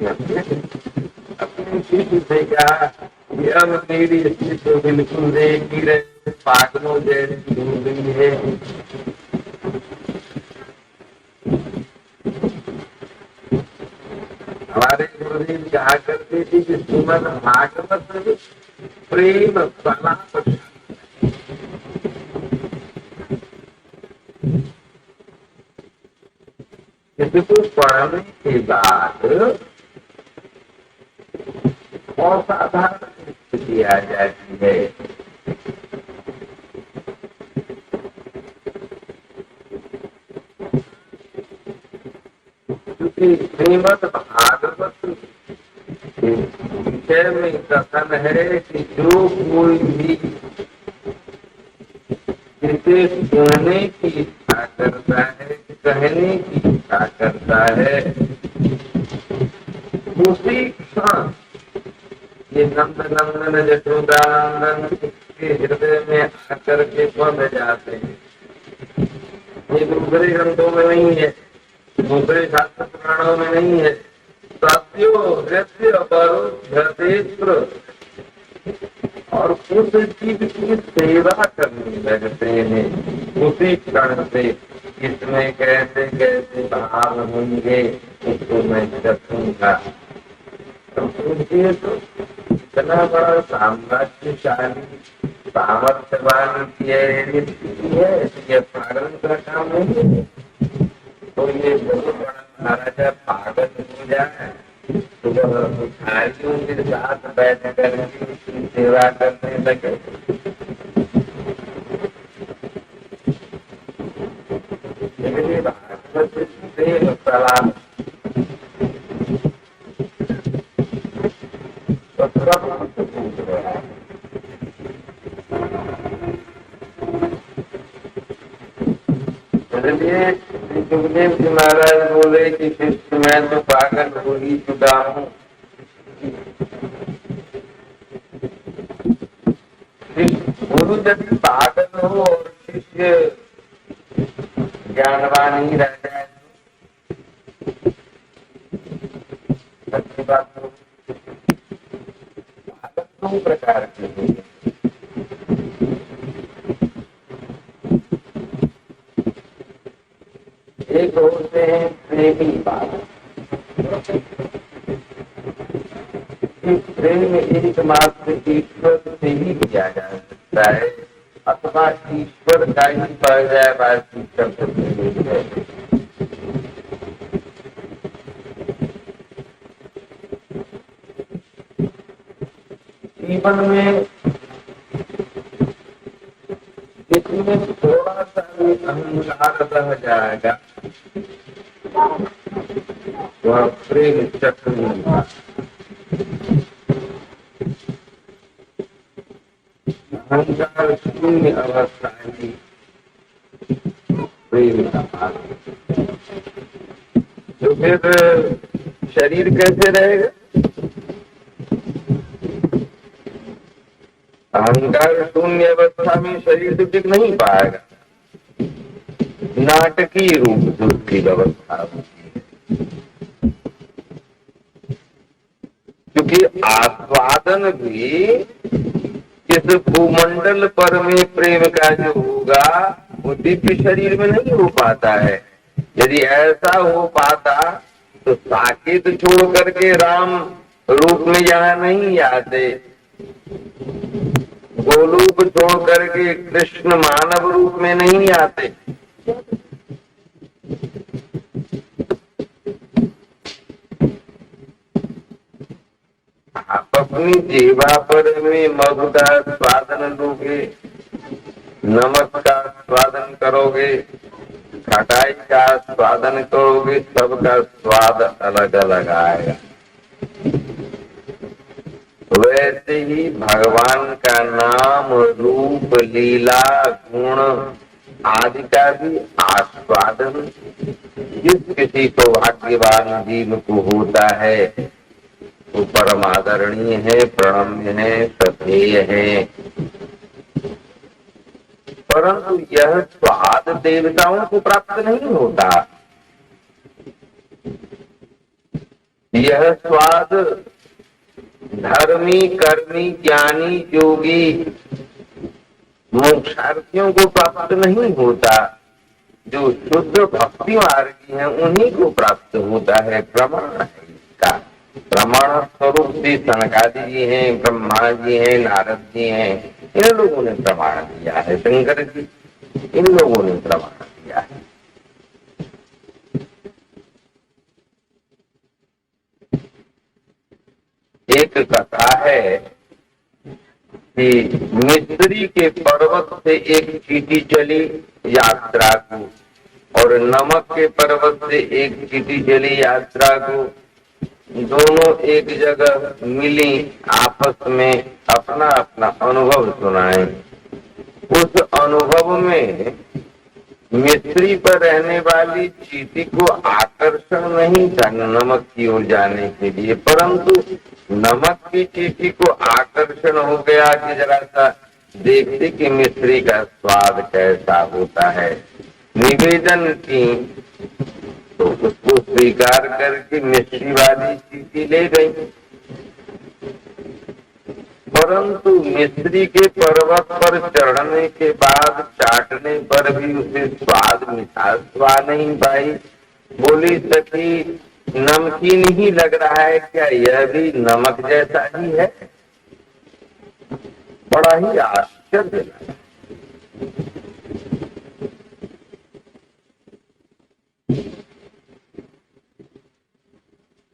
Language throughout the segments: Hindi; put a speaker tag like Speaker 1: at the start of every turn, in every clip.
Speaker 1: अपनी शिष्य से कहा कि अब मेरी स्थिति तो बिल्कुल देख ही रहे, पागलों जैसी हो गई है। हमारे गुरुदेव कहा करते थे कि श्रीमद् भागवत प्रेम कला इसको पढ़ने के बाद असाधारण स्थिति आ जाती है। क्योंकि श्रीमद् भागवत विषय में कथन है कि जो कोई भी जिसे सुनने की इच्छा करता है, कहने की इच्छा करता है, उसी क्षण ये नंद नंदन यशोदानंदन के हृदय में आकर के बंध जाते हैं। ये दूसरे ग्रंथों में नहीं है, दूसरे शास्त्र पुराणों में नहीं है। सत्यो हृदय परोक्षेत्र और उस जीव की सेवा करने लगते हैं उसी क्षण से। इसमें कैसे कैसे भाव होंगे इसको मैं रखूंगा। तो इतना बड़ा साम्राज्यशाली सामर्थ्यवान ये पागल का काम नहीं है। तो ये बहुत बड़ा महाराजा पागल हो जाए तो भिखारियों के साथ बैठ कर उसकी सेवा करने लगे। प्रहलाद सुखदेव जी महाराज बोले कि शिष्य मैं तो पागल हो ही चुका हूँ। गुरु यदि पागल हो और शिष्य ज्ञानवान ही रह जाए तो अच्छी बात हो। पागल दो प्रकार के होते हैं। एक होते हैं प्रेमी पागल। प्रेम एकमात्र ईश्वर से ही किया जा सकता है अथवा ईश्वर का ही पर्यायवाची शब्द है। जीवन में इसमें थोड़ा सा भी अहंकार रह जाएगा वह प्रेम चक्र नहीं। अहंकार शून्य अवस्था ही प्रेम का भाग। तो फिर शरीर कैसे रहेगा? अहंकार शून्य अवस्था में शरीर तो टिक नहीं पाएगा। नाटकीय रूप से उसकी व्यवस्था होती है। क्योंकि आस्वादन भी इस भूमंडल पर में प्रेम का जो होगा वो दिव्य शरीर में नहीं हो पाता है। यदि ऐसा हो पाता तो साकेत छोड़ करके राम रूप में यहाँ नहीं आते, गोलोक छोड़ करके कृष्ण मानव रूप में नहीं आते। आप अपनी जीवा पर में मधु का स्वादन लोगे, नमक का स्वादन करोगे, खटाई का स्वादन करोगे, सबका स्वाद अलग अलग आएगा। वैसे ही भगवान का नाम रूप लीला गुण आदि का भी आस्वादन जिस किसी को भाग्यवान जीव को होता है वो परम आदरणीय है, प्रणम्य है, श्रद्धेय है। परंतु यह स्वाद देवताओं को प्राप्त नहीं होता। यह स्वाद धर्मी, कर्मी, ज्ञानी, योगी, मोक्षार्थियों को प्राप्त नहीं होता। जो शुद्ध भक्ति मार्गी हैं उन्हीं को प्राप्त होता है। प्रमाण है इसका। प्रमाण स्वरूप भी सनकादि जी हैं, ब्रह्मा जी हैं, नारद जी हैं, इन लोगों ने प्रमाण दिया है। शंकर जी, इन लोगों ने प्रमाण दिया है। एक कथा है कि मिस्री के पर्वत से एक चींटी चली यात्रा को, और नमक के पर्वत से एक चींटी चली यात्रा को। दोनों एक जगह मिली, आपस में अपना अपना अनुभव सुनाए। उस अनुभव में मिस्री पर रहने वाली चींटी को आकर्षण नहीं था नमक की ओर जाने के लिए, परंतु नमक की चींटी को आकर्षण हो गया कि जरा सा देखते कि मिस्री का स्वाद कैसा होता है। निवेदन की तो उसको स्वीकार करके मिस्री वाली चींटी ले गई, परंतु मिस्री के पर्वत पर चढ़ने के बाद चाटने पर भी उसे स्वाद मिठास स्वाद नहीं पाई। बोली सखी, नमकीन ही लग रहा है, क्या यह भी नमक जैसा ही है? बड़ा ही आश्चर्य लगा।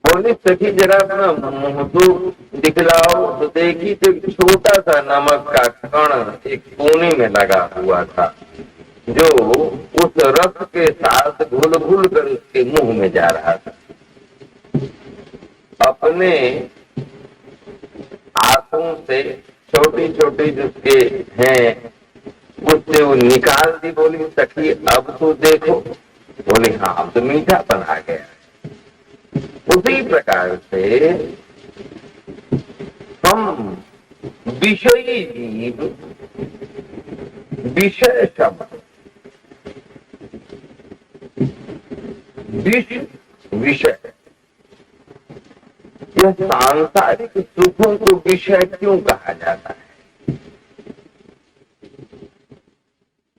Speaker 1: बोली सखी, जरा अपना मुंह तो दिखलाओ। तो देखी तो एक छोटा सा नमक का कण एक कोने में लगा हुआ था, जो उस रस के साथ घुल घुल कर उसके मुंह में जा रहा था। अपने हाथों से छोटी छोटी जिसके हैं उससे वो निकाल दी। बोली सखी, अब तो देखो। बोली हाँ, अब तो मीठापन आ गया। उसी प्रकार से हम विषयी जीव, विषय शब्द, विषय, यह सांसारिक सुखों को विषय क्यों कहा जाता है?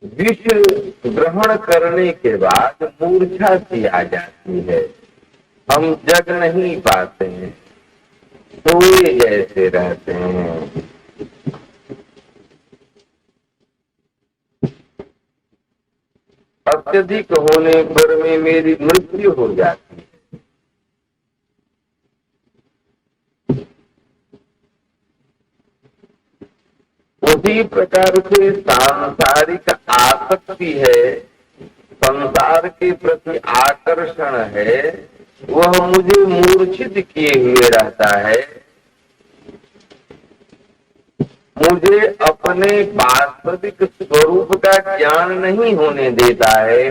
Speaker 1: विष ग्रहण करने के बाद मूर्छा सी आ जाती है, हम जग नहीं पाते हैं, सोए जैसे रहते हैं। अत्यधिक होने पर में मेरी मृत्यु हो जाती है। उसी प्रकार से सांसारिक आसक्ति है, संसार के प्रति आकर्षण है, वह मुझे मूर्छित किए हुए रहता है। मुझे अपने वास्तविक स्वरूप का ज्ञान नहीं होने देता है,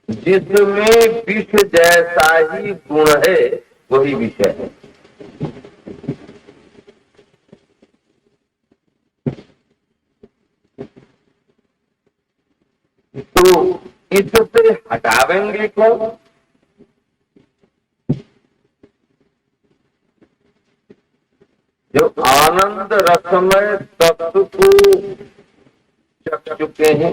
Speaker 1: जिसमें विष जैसा ही गुण है वही विषय है। तो इससे हटावेंगे कौन? जो आनंद रसमय तत्व को चख चुके हैं,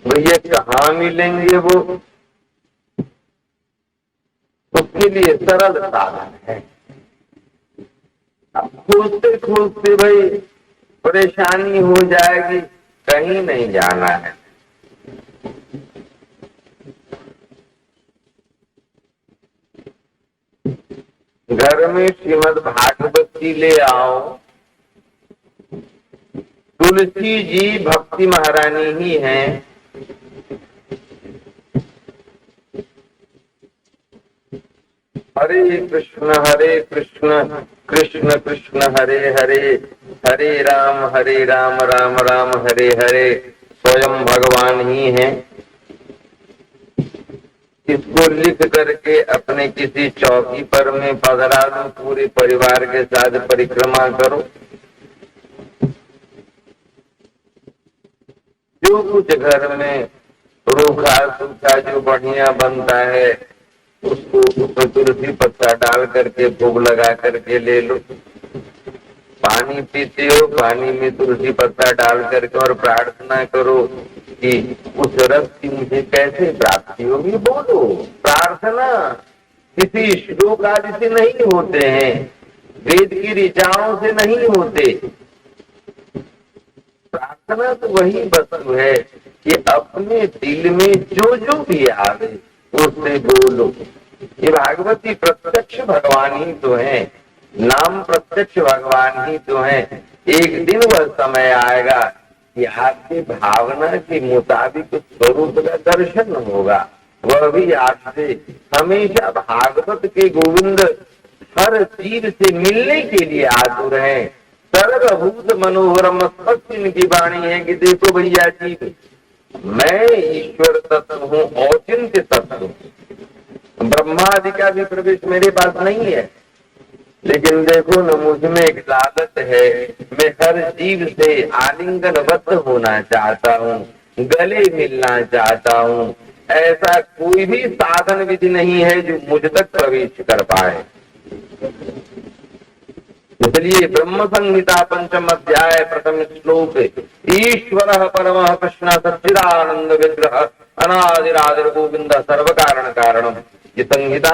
Speaker 1: भैया कहाँ मिलेंगे वो? उसके लिए सरल साधन है। अब खोजते खोजते भाई परेशानी हो जाएगी, कहीं नहीं जाना है। घर में श्रीमद् भागवत जी ले आओ, तुलसी जी भक्ति महारानी ही हैं। हरे कृष्ण कृष्ण कृष्ण हरे हरे, हरे राम राम राम हरे हरे। स्वयं भगवान ही हैं। इसको लिख करके अपने किसी चौकी पर में पधरा दो, पूरे परिवार के साथ परिक्रमा करो। जो जो कुछ घर में रूखा सूखा जो बढ़िया बनता है उसको उसमें तुलसी पत्ता डाल करके भोग लगा करके ले लो। पानी पीते हो, पानी में तुलसी पत्ता डाल करके और प्रार्थना करो कि उस रस की मुझे कैसे प्राप्ति होगी। बोलो, प्रार्थना किसी श्लोक आदि से नहीं होते हैं, वेद की ऋचाओं से नहीं होते। प्रार्थना तो वही वस्तु है कि अपने दिल में जो जो भी आवे उससे बोलो। ये भागवती प्रत्यक्ष भगवान ही तो है, नाम प्रत्यक्ष भगवान ही तो है। एक दिन वह समय आएगा कि आपकी भावना के मुताबिक स्वरूप का दर्शन होगा। वह भी आपसे हमेशा भागवत के गोविंद हर चीज से मिलने के लिए आतुर है। सर्वभूत मनोहरम स्पष्ट इनकी वाणी है कि देखो भैया जी, मैं ईश्वर तत्व हूँ, औचिंत्य तत्व हूँ। ब्रह्मादि का भी प्रवेश मेरे पास नहीं है, लेकिन देखो न मुझमें एक लालच है, मैं हर जीव से आलिंगनबद्ध होना चाहता हूँ, गले मिलना चाहता हूँ। ऐसा कोई भी साधन विधि नहीं है जो मुझ तक प्रवेश कर पाए। इसलिए ब्रह्म संहिता पंचम अध्याय प्रथम श्लोक, ईश्वर परम कृष्ण सच्चिदानंद विग्रह अनादिरादिर गोविंद सर्व कारण कारणम। ये संहिता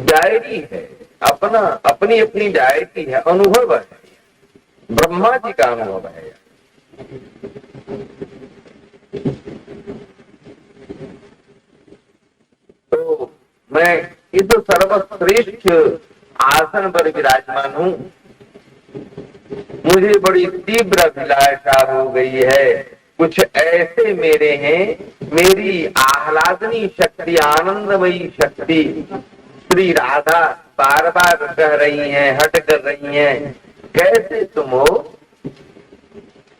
Speaker 1: डायरी है, अपना अपनी अपनी डायरी है, अनुभव है, ब्रह्मा जी का अनुभव है। तो मैं इस सर्वश्रेष्ठ आसन पर विराजमान हूँ। मुझे बड़ी तीव्र अभिलाषा हो गई है, कुछ ऐसे मेरे हैं, मेरी आह्लादनी शक्ति, आनंदमयी शक्ति श्री राधा बार बार कह रही हैं, हट कर रही हैं, कैसे तुम हो?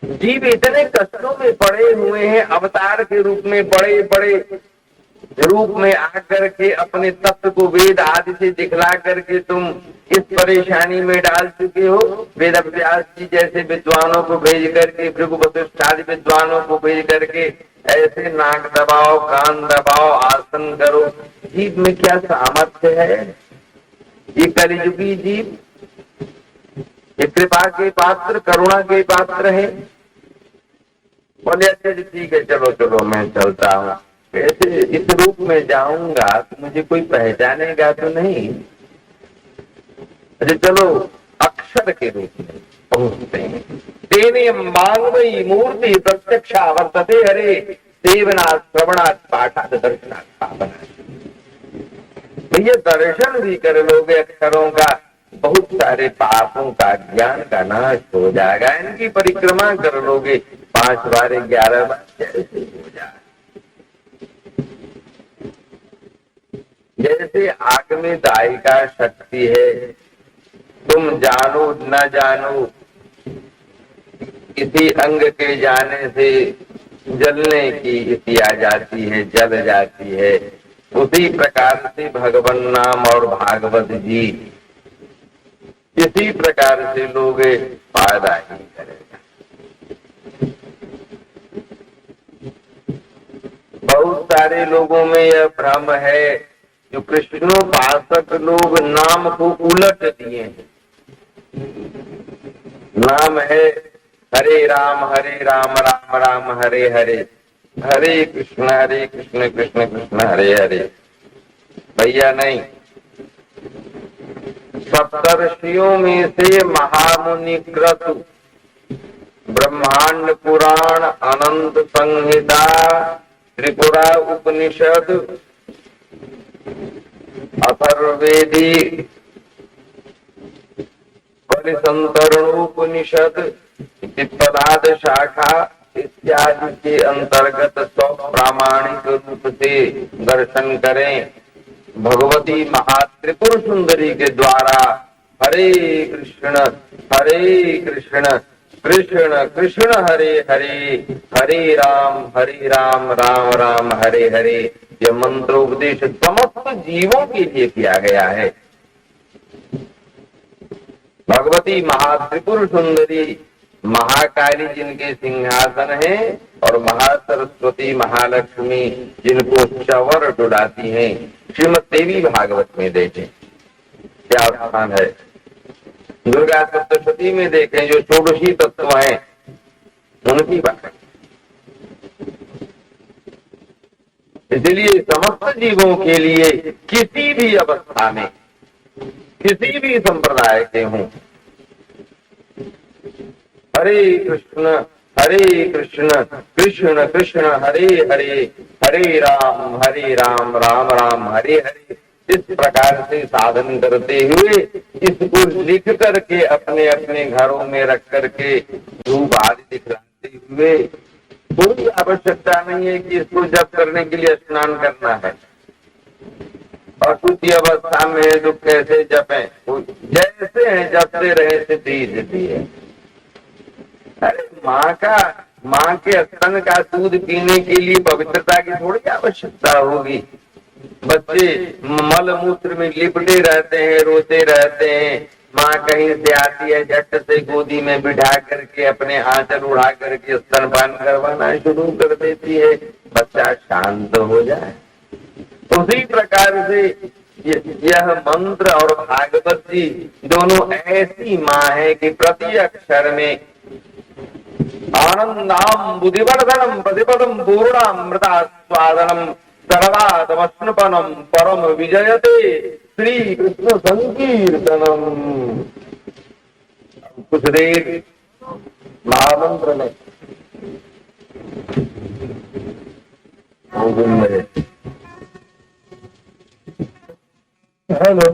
Speaker 1: जीव इतने कष्टों में पड़े हुए हैं, अवतार के रूप में बड़े बड़े रूप में आकर के अपने तत्व को वेद आदि से दिखला करके तुम इस परेशानी में डाल चुके हो। वेद व्यास जी जैसे विद्वानों को भेज करके, भृगु वशिष्ठ आदि विद्वानों को भेज करके ऐसे नाक दबाओ, कान दबाओ, आसन करो। जीव में क्या सामर्थ्य है? ये कलियुगी जीव ये कृपा के पात्र, करुणा के पात्र है। बोले अच्छा जी ठीक है, चलो चलो मैं चलता हूँ। कैसे इस रूप में जाऊंगा तो मुझे कोई पहचानेगा तो नहीं। अच्छा चलो अक्षर के रूप में पहुंचते हैं। तेने मांगमयी मूर्ति प्रत्यक्षा वर्तते हरे, सेवनात् श्रवणात् पाठात् दर्शनात् पावनात्। भैया दर्शन भी कर लोगे अक्षरों का, बहुत सारे पापों का, ज्ञान का नाश हो जाएगा। इनकी परिक्रमा कर लोगे 5 बार 11 बार जैसे हो जाए। जैसे आग में दायिका शक्ति है, तुम जानो न जानो, किसी अंग के जाने से जलने की स्थिति आ जाती है, जल जाती है। उसी प्रकार से भगवान नाम और भागवत जी इसी प्रकार से लोग फायदा ही करेगा। बहुत सारे लोगों में यह भ्रम है, जो कृष्णोपासक लोग नाम को उलट दिए हैं। नाम है हरे राम राम राम हरे हरे, हरे कृष्ण कृष्ण कृष्ण हरे हरे। भैया नहीं, सप्तर्षियों में से महामुनि क्रतु, ब्रह्मांड पुराण, अनंत संहिता, त्रिपुरा उपनिषद, अथर्ववेदी, परिसंतरणोपनिषद, पिप्पलाद शाखा इत्यादि के अंतर्गत सब प्रामाणिक रूप से दर्शन करें। भगवती महात्रिपुर सुंदरी के द्वारा हरे कृष्ण कृष्ण कृष्ण हरे हरे, हरे राम राम हरे हरे, यह मंत्रोपदेश समस्त जीवों के लिए किया गया है। भगवती महात्रिपुर सुंदरी महाकाली जिनके सिंहासन है और महासरस्वती महालक्ष्मी जिनको चवर डुलाती हैं। श्रीमद देवी भागवत में देखें क्या स्थान है। दुर्गा सप्तशती में देखें जो षोडशी तत्व हैं उनकी बात। इसलिए समस्त जीवों के लिए किसी भी अवस्था में किसी भी संप्रदाय के हों, हरे कृष्ण कृष्ण कृष्ण हरे हरे, हरे राम राम राम हरे हरे, इस प्रकार से साधन करते हुए इसको लिख करके अपने अपने घरों में रख करके धूप आदि दिखलाते हुए कोई आवश्यकता नहीं है कि इसको जप करने के लिए स्नान करना है। अशुद्धि अवस्था में तो कैसे जपें, जैसे है जपते रहे सिद्धि है। अरे माँ के स्तन का दूध पीने के लिए पवित्रता की थोड़ी आवश्यकता होगी। बच्चे मल मूत्र में लिपटे रहते हैं, रोते रहते हैं, माँ कहीं से आती है झट से गोदी में बिठा करके अपने आंचल उड़ा करके स्तनपान करवाना शुरू कर देती है, बच्चा शांत हो जाए। उसी प्रकार से यह मंत्र और भागवत जी दोनों ऐसी माँ है कि प्रति अक्षर में आनंदाम बुद्धिवर्धनम प्रतिपदम पूर्णामृता स्वादनम सर्वादमस्नुपनम परम विजयते श्री कृष्ण संकीर्तनम। कुछ देर महामंत्र में हेलो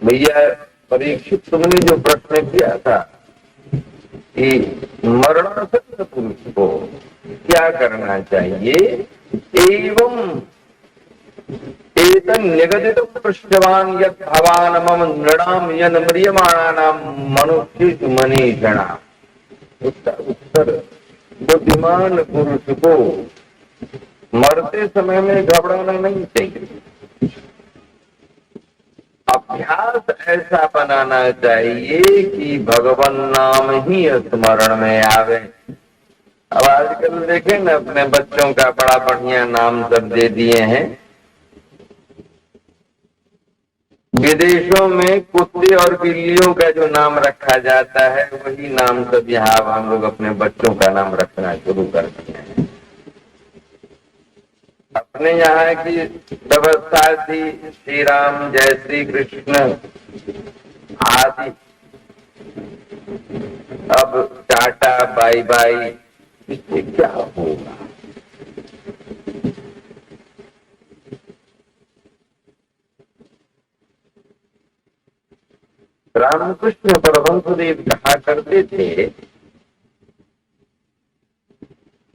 Speaker 1: भैया परीक्षित तुमने जो प्रश्न किया था कि मरणासन्न पुरुष को क्या करना चाहिए, एवं एतन निगदित पृष्ठवान यत् भवान मम नृणाम यन म्रियमाणानाम मनुष्य मनीषणा। उत्तर बुद्धिमान पुरुष को मरते समय में घबराना नहीं चाहिए। अभ्यास ऐसा बनाना चाहिए कि भगवान नाम ही स्मरण में आवे। अब आजकल देखें ना, अपने बच्चों का बड़ा बढ़िया नाम सब दे दिए हैं। विदेशों में कुत्ते और बिल्लियों का जो नाम रखा जाता है वही नाम सब यहाँ हम लोग अपने बच्चों का नाम रखना शुरू कर दिए हैं। अपने यहाँ की व्यवस्था थी श्री राम, जय श्री कृष्ण आदि। अब टाटा बाई बाई, इससे क्या होगा? रामकृष्ण परमहंसदेव कहा करते थे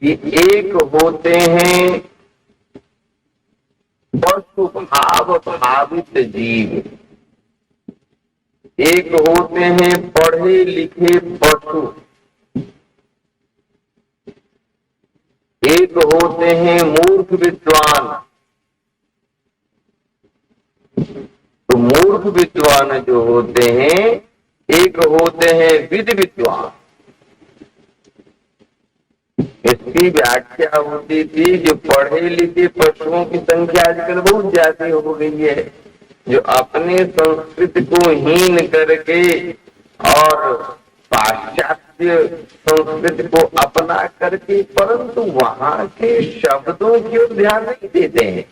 Speaker 1: कि एक होते हैं पशु भाव भावित जीव, एक होते हैं पढ़े लिखे पशु, एक होते हैं मूर्ख विद्वान। तो मूर्ख विद्वान जो होते हैं, एक होते हैं विद विद्वान। इसकी व्याख्या होती थी जो पढ़े लिखे पशुओं की संख्या आजकल बहुत ज्यादा हो गई है, जो अपने संस्कृति को हीन करके और पाश्चात्य संस्कृति को अपना करके, परंतु वहां के शब्दों की ओर ध्यान नहीं देते हैं।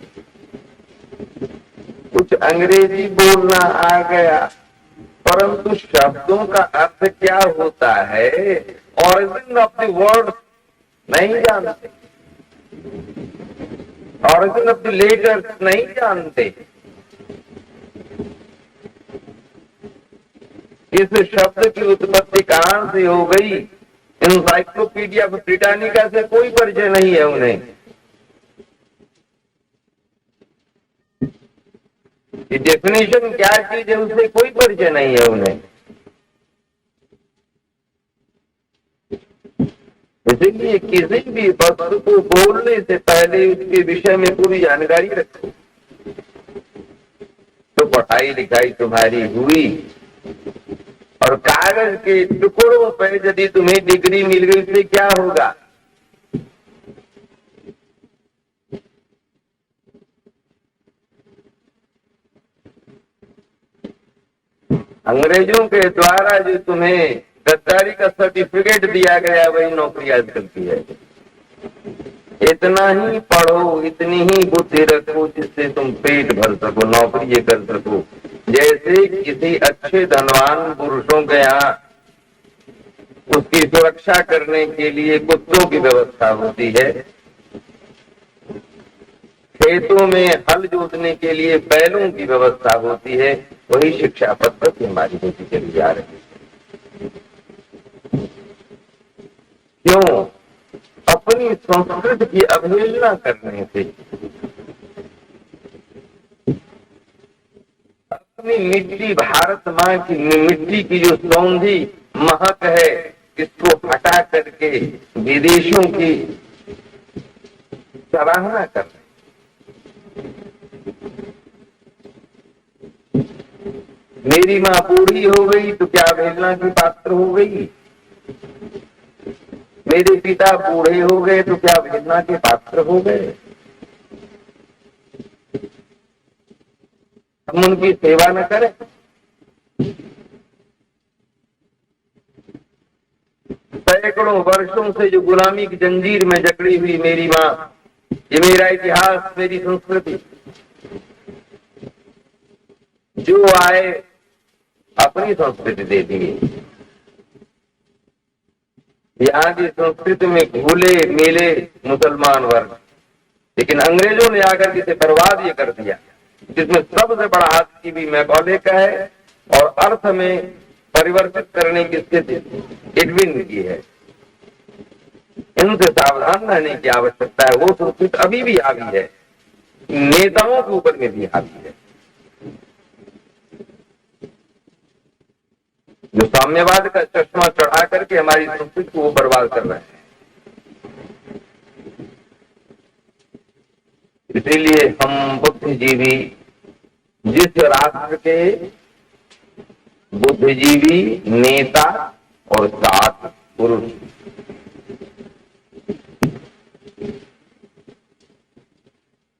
Speaker 1: कुछ अंग्रेजी बोलना आ गया, परंतु शब्दों का अर्थ क्या होता है, ऑरिजिन ऑफ द वर्ड नहीं जानते, ऑरिजिन ऑफ द लेटर्स नहीं जानते। इस शब्द की उत्पत्ति कहां से हो गई, इंसाइक्लोपीडिया ब्रिटानिका से कोई परिचय नहीं है उन्हें। ये डेफिनेशन क्या चीज है उससे कोई परिचय नहीं है उन्हें। इसलिए किसी भी वस्तु को बोलने से पहले उसके विषय में पूरी जानकारी रखो। तो पढ़ाई लिखाई तुम्हारी हुई और कागज के टुकड़ों पर यदि तुम्हें डिग्री मिल गई तो क्या होगा? अंग्रेजों के द्वारा जो तुम्हें गद्दारी का सर्टिफिकेट दिया गया वही नौकरी आजकल की है। इतना ही पढ़ो, इतनी ही बुद्धि रखो जिससे तुम पेट भर सको, नौकरी ये कर सको। जैसे किसी अच्छे धनवान पुरुषों के यहाँ उसकी सुरक्षा करने के लिए कुत्तों की व्यवस्था होती है, खेतों में हल जोतने के लिए बैलों की व्यवस्था होती है, वही शिक्षा पद्धति हमारी होती चली जा रही है। क्यों? अपनी संस्कृति की अवहेलना करने से, अपनी मिट्टी, भारत माँ की मिट्टी की जो सौंधी महक है, इसको हटा करके विदेशों की सराहना कर रहे। मेरी माँ बूढ़ी हो गई तो क्या अवहेलना की पात्र हो गई? मेरे पिता बूढ़े हो गए तो क्या अवहेलना के पात्र हो गए? हम उनकी सेवा न करें? सैकड़ों वर्षों से जो गुलामी की जंजीर में जकड़ी हुई मेरी माँ, ये मेरा इतिहास, मेरी संस्कृति, जो आए अपनी संस्कृति दे दी है। यहाँ की संस्कृति में घुले मिले मुसलमान वर्ग, लेकिन अंग्रेजों ने आकर इसे बर्बाद ये कर दिया, जिसमें सबसे बड़ा हाथ की भी मैकॉले का है और अर्थ में परिवर्तित करने की स्थिति एडविन की है। इनसे सावधान रहने की आवश्यकता है। वो संस्कृति अभी भी हावी है, नेताओं के ऊपर में भी हावी है, जो साम्यवाद का चश्मा चढ़ा करके हमारी संस्कृति को बर्बाद कर रहे हैं। इसीलिए हम बुद्धिजीवी, जिस राष्ट्र के बुद्धिजीवी नेता और सात पुरुष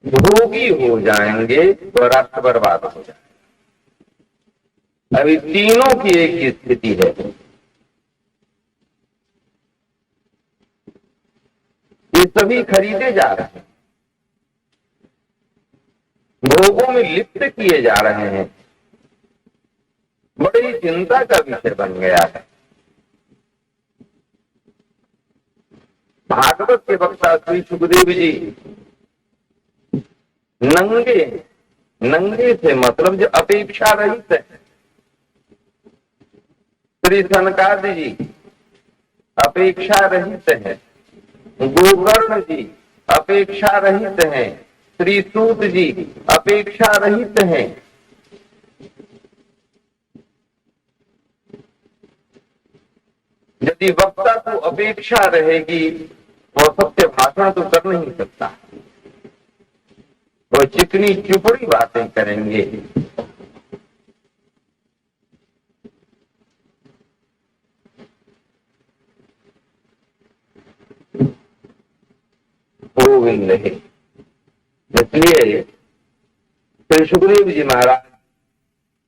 Speaker 1: भोगी हो जाएंगे तो राष्ट्र बर्बाद हो जाएगा। अभी तीनों की एक ही स्थिति है। ये सभी खरीदे जा रहे हैं, भोगों में लिप्त किए जा रहे हैं। बड़ी चिंता का विषय बन गया है। भागवत के वक्ता श्री सुखदेव जी नंगे से मतलब जो अपेक्षा रहित है। श्री सनकादि जी अपेक्षा रहित है, गोकर्ण जी अपेक्षा रहित है, श्री सूत जी अपेक्षा रहित है। यदि वक्ता को अपेक्षा रहेगी वो सत्य भाषण तो कर नहीं सकता, वो चिकनी चुपड़ी बातें करेंगे। गोविंद है। इसलिए श्री सुखदेव जी महाराज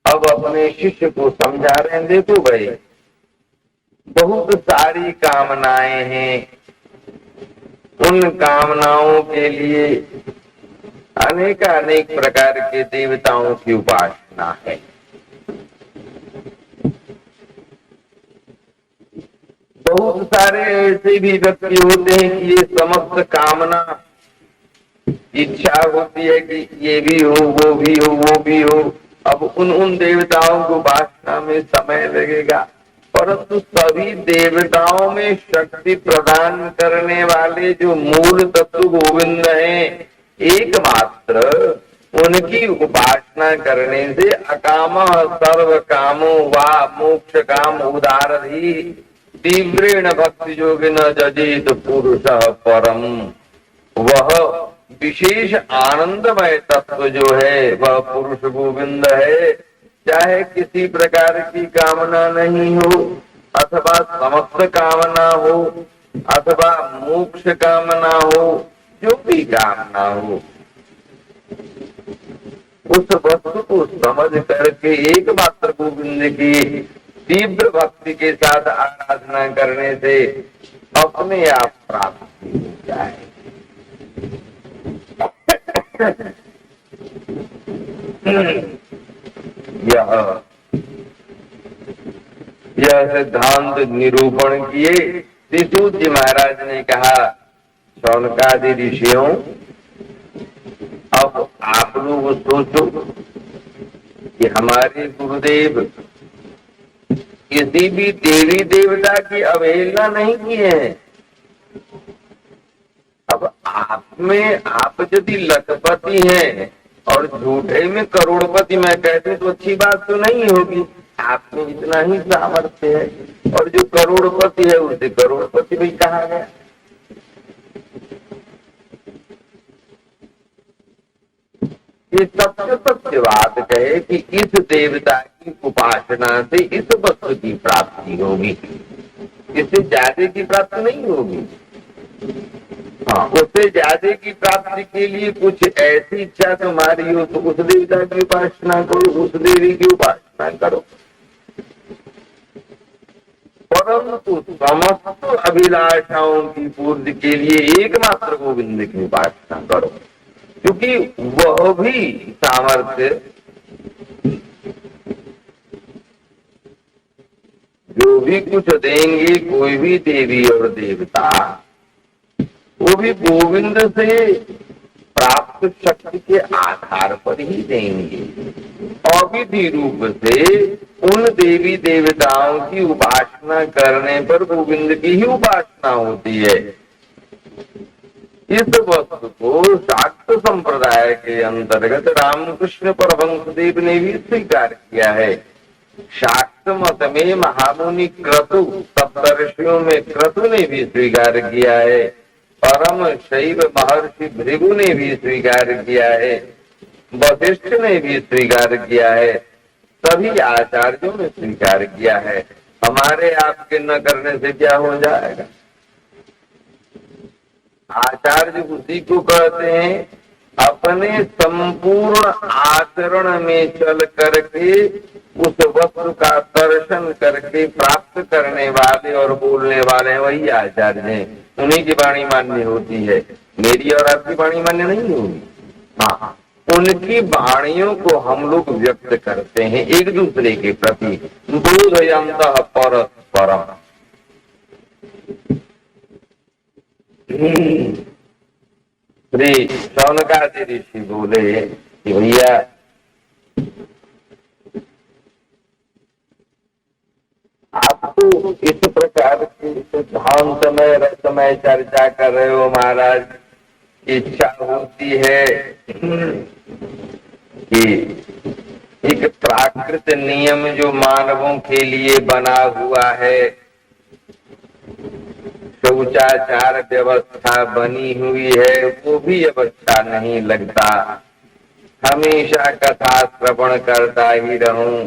Speaker 1: अब अपने शिष्य को समझा रहे हैं, देखो भाई बहुत सारी कामनाएं हैं, उन कामनाओं के लिए अनेक प्रकार के देवताओं की उपासना है। बहुत सारे ऐसे भी व्यक्ति होते हैं कि ये समस्त कामना इच्छा होती है कि ये भी हो, वो भी हो, वो भी हो। अब उन देवताओं को उपासना में समय लगेगा, परंतु सभी देवताओं में शक्ति प्रदान करने वाले जो मूल तत्व गोविंद हैं, एकमात्र उनकी उपासना करने से अकाम सर्व कामो वा मोक्ष काम उदारधि तीव्रेण भक्ति योगिन जजित पुरुष परम। वह विशेष आनंदमय तत्व जो है वह पुरुष गोविंद है। चाहे किसी प्रकार की कामना नहीं हो, अथवा समस्त कामना हो, अथवा मोक्ष कामना हो, जो भी कामना हो, उस वस्तु को समझ करके एकमात्र गोविंद की तीव्र भक्ति के साथ आराधना करने से अपने आप प्राप्ति हो जाए। यह सिद्धांत निरूपण किए श्रीसूत जी महाराज ने कहा, शौनकादि ऋषियों अब आप लोग सोचो कि हमारे गुरुदेव किसी भी देवी देवता की अवहेलना नहीं किए हैं। अब आप यदि लखपति हैं और झूठे में करोड़पति मैं कहते तो अच्छी बात तो नहीं होगी। आप में इतना ही सामर्थ्य है, और जो करोड़पति है उसे करोड़पति भी कहा गया। ये सत्य बात कहे कि इस देवता की उपासना से इस वस्तु की प्राप्ति होगी, इससे ज्यादा की प्राप्ति नहीं होगी। हाँ, उससे ज्यादा की प्राप्ति के लिए कुछ ऐसी इच्छा तुम्हारी हो तो उस देवता की उपासना करो, उस देवी की उपासना करो। परंतु समस्त अभिलाषाओं की पूर्ति के लिए एकमात्र गोविंद की उपासना करो, क्योंकि वह भी सामर्थ्य जो भी कुछ देंगे कोई भी देवी और देवता, वो भी गोविंद से प्राप्त शक्ति के आधार पर ही देंगे। अविधि रूप से उन देवी देवताओं की उपासना करने पर गोविंद की ही उपासना होती है। इस वस्तु को शाक्त संप्रदाय के अंतर्गत रामकृष्ण परमहंस देव ने भी स्वीकार किया है। शाक्त मत में महामुनि क्रतु, सप्तर्षियों में क्रतु ने भी स्वीकार किया है, परम शैव महर्षि भृगु ने भी स्वीकार किया है, वशिष्ठ ने भी स्वीकार किया है, सभी आचार्यों ने स्वीकार किया है। हमारे आपके न करने से क्या हो जाएगा? आचार्य उसी को कहते हैं अपने संपूर्ण आचरण में चल करके उस वस्तु का दर्शन करके प्राप्त करने वाले और बोलने वाले वही आचार्य हैं। उन्हीं की वाणी मान्य होती है, मेरी और आपकी वाणी मान्य नहीं होगी। हाँ, उनकी वाणियों को हम लोग व्यक्त करते हैं एक दूसरे के प्रति। बोधयन्तः परस्परम्। श्री शौनकादि ऋषि बोले कि भैया आप तो इस प्रकार की सिद्धांतमय रसमय चर्चा कर रहे हो महाराज। इच्छा होती है कि एक प्राकृत नियम जो मानवों के लिए बना हुआ है, शौचाचार व्यवस्था बनी हुई है, वो भी अच्छा नहीं लगता। हमेशा कथा श्रवण करता ही रहूं।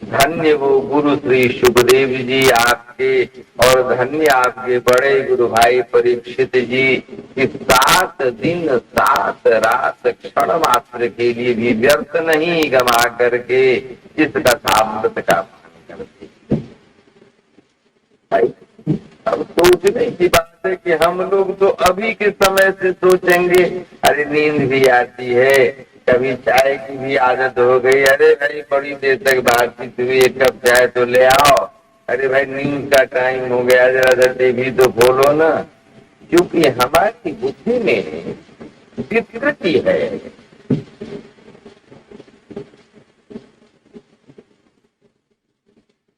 Speaker 1: धन्य वो गुरु श्री सुखदेव जी आपके, और धन्य आपके बड़े गुरु भाई परीक्षित जी कि 7 दिन 7 रात क्षण मात्र के लिए भी व्यर्थ नहीं गमा करके इस कथामृत का पान करते। अब सोचने की बात है कि हम लोग तो अभी के समय से सोचेंगे, अरे नींद भी आती है, कभी चाय की भी आदत हो गई, अरे भाई बड़ी देर तक बातचीत हुई, एक कप चाय तो ले आओ, अरे भाई नींद का टाइम हो गया, जरा सा टीवी तो खोलो ना। क्योंकि हमारी बुद्धि में विकृति है।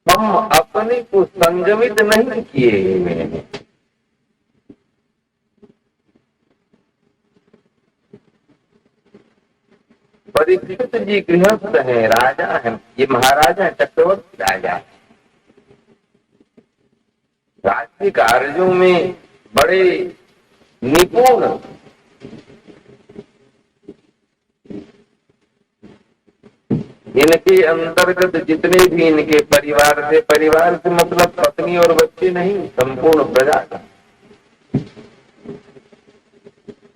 Speaker 1: हम अपने को संयमित नहीं किए हुए हैं। परीक्षित जी गृहस्थ हैं, राजा हैं, ये महाराजा है, चक्रवर्ती राजा है। राज्य कार्यों में बड़े निपुण, इनके अंतर्गत जितने भी इनके परिवार से मतलब पत्नी और बच्चे नहीं, संपूर्ण प्रजा का,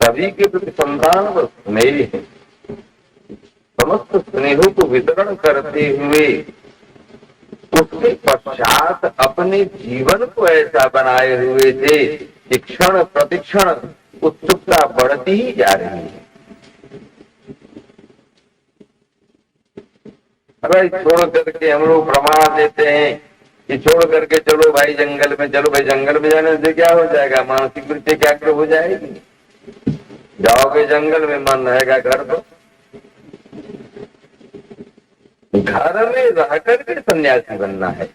Speaker 1: सभी के प्रति संतान व स्नेह, समस्त स्नेहों को वितरण करते हुए उसके पश्चात अपने जीवन को ऐसा बनाए हुए थे कि क्षण प्रतिक्षण उत्सुकता बढ़ती ही जा रही है। भाई छोड़ करके हम लोग प्रमाण देते हैं कि छोड़ करके चलो भाई जंगल में, चलो भाई जंगल में जाने से क्या हो जाएगा? मानसिक वृत्ति एकाग्र हो जाएगी। जाओगे जंगल में, मन रहेगा घर पर। घर में रह करके सन्यासी बनना है।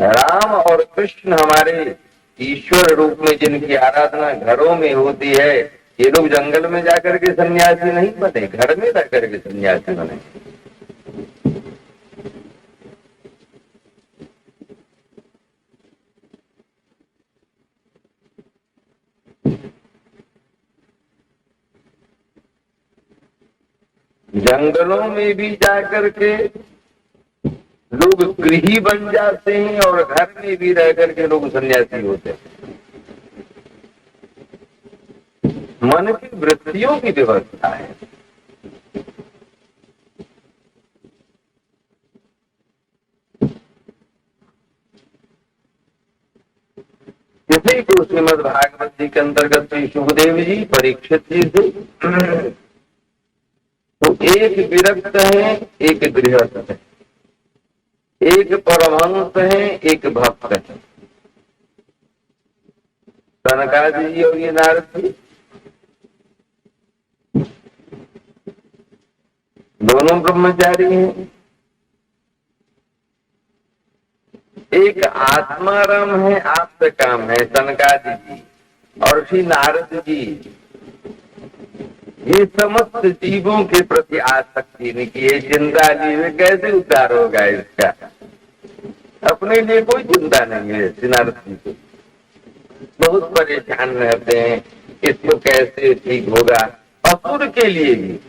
Speaker 1: राम और कृष्ण हमारे ईश्वर रूप में जिनकी आराधना घरों में होती है, ये लोग जंगल में जाकर के सन्यासी नहीं बने, घर में रह करके सन्यासी बने। जंगलों में भी जाकर के लोग गृही बन जाते हैं और घर में भी रह करके लोग सन्यासी होते हैं। मन की वृत्तियों की व्यवस्था है। इसी को श्रीमद् भागवत जी के अंतर्गत श्री सुखदेव जी परीक्षित जी थे। तो एक विरक्त है, एक गृहस्थ है, एक परमहंस है, एक भक्त है। सनकादि जी और ये नारद जी दोनों ब्रह्मचारी हैं। एक आत्माराम है, आपसे काम है सनकादि जी, और श्री नारद जी ये समस्त जीवों के प्रति आसक्ति इनकी है, चिंता लिए हुए कैसे उद्धार होगा इसका, अपने लिए कोई चिंता नहीं है। श्री नारद जी को बहुत परेशान रहते हैं, इसको कैसे ठीक होगा। असुर के लिए भी,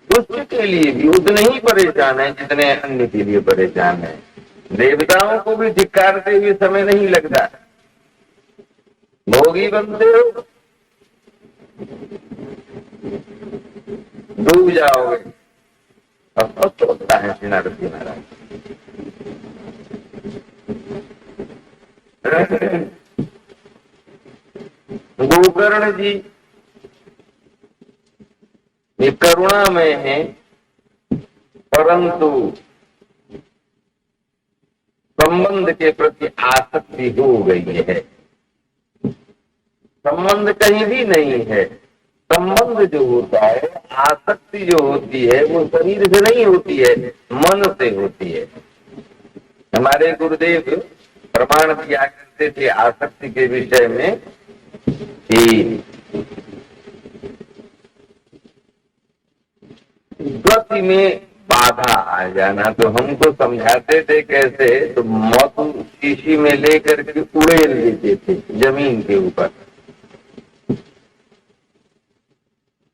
Speaker 1: दुष्ट के लिए भी उतने ही परेशान है जितने अन्य के लिए परेशान है। देवताओं को भी धिक्कारते हुए समय नहीं लगता, भोगी बनते हो डूब जाओगे। अस्वस्थ होता है श्री नारद जी महाराज। गोकर्ण जी ये करुणा में है, परंतु संबंध के प्रति आसक्ति हो गई है। संबंध कहीं भी नहीं है। संबंध जो होता है, आसक्ति जो होती है, वो शरीर से नहीं होती है, मन से होती है। हमारे गुरुदेव प्रमाण दिया करते थे आसक्ति के विषय में कि गति में बाधा आ जाना, तो हमको समझाते थे कैसे, तो मधु शीशी में लेकर के उड़ेल देते थे जमीन के ऊपर,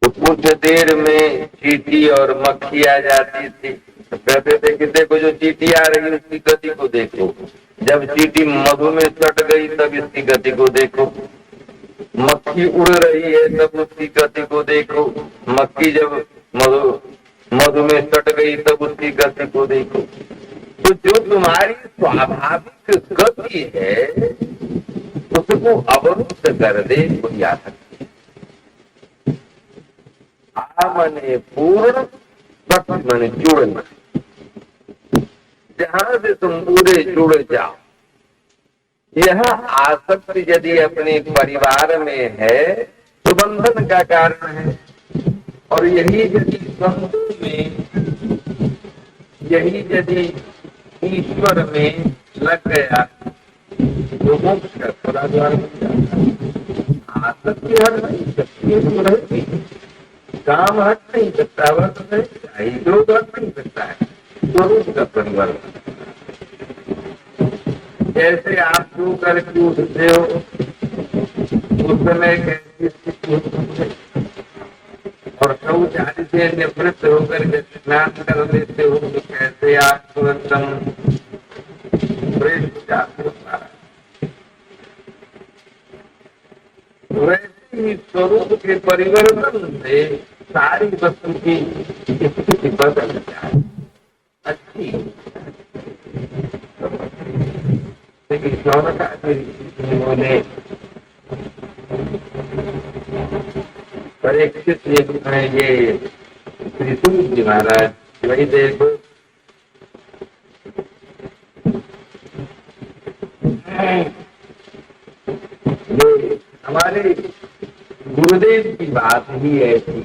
Speaker 1: तो कुछ देर में चींटी और मक्खी आ जाती थी। तो कहते थे कि देखो जो चींटी आ रही है उसकी गति को देखो, जब चींटी मधु में सट गई तब इसकी गति को देखो, मक्खी उड़ रही है तब उसकी गति को देखो, मक्खी जब मधु में सट गई तब उसकी गति को देखो। तो जो तुम्हारी स्वाभाविक गति है उसको अवरुद्ध कर दे कोई आसक्ति। मने पूर्ण, सत मने जुड़ना, जहां से तुम पूरे जुड़ जाओ। यह आसक्ति यदि अपने परिवार में है तो बंधन का कारण है, और यही यदि संत में, यही यदि ईश्वर में लग गया तो मोक्ष का थोड़ा द्वार बन जाता है। आसक्ति हट नहीं सकती, रहती, काम हट नहीं सकता, वर्त नहीं सकता, योग हट नहीं सकता है, स्वरूप का परिवर्तन। जैसे आप जो करके उठते हो उस समय कैसी स्थिति होती है, और शौच आदि से निवृत्त होकर के स्नान कर लेते हो तो कैसे आपको एकदम फ्रेश हो जाते हो। वैसे ही स्वरूप के परिवर्तन से सारी वस्तु की स्थिति बदल जाए, अच्छी। बोले परीक्षित ये श्री सूर्य जी महाराज वही देखो, ये हमारे गुरुदेव की बात ही ऐसी।